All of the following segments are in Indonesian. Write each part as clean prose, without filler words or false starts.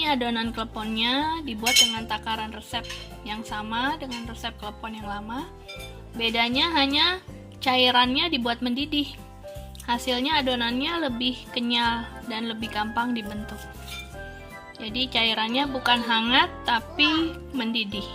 Ini adonan kleponnya dibuat dengan takaran resep yang sama dengan resep klepon yang lama. Bedanya hanya cairannya dibuat mendidih. Hasilnya adonannya lebih kenyal dan lebih gampang dibentuk. Jadi cairannya bukan hangat tapi mendidih.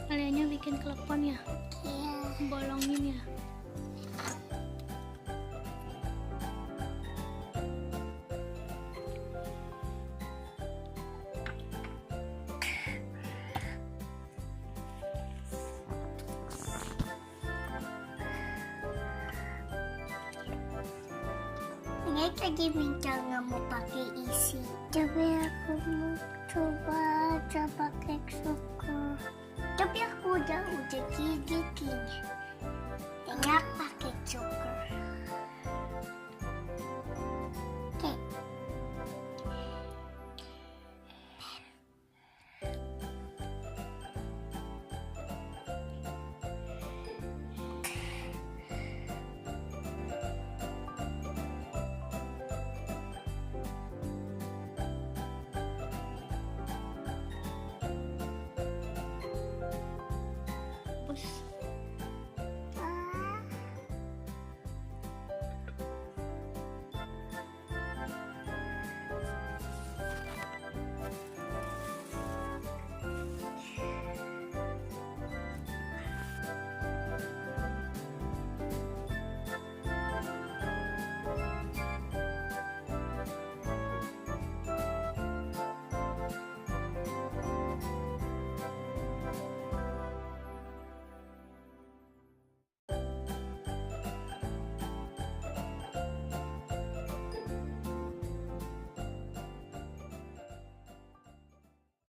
Kaliannya bikin klepon ya? Iya. Bolongin ya? Ini lagi bincang nggak mau pakai isi. Tapi aku mau coba pakai suku. Tapi aku udah gigit ini. Kenapa?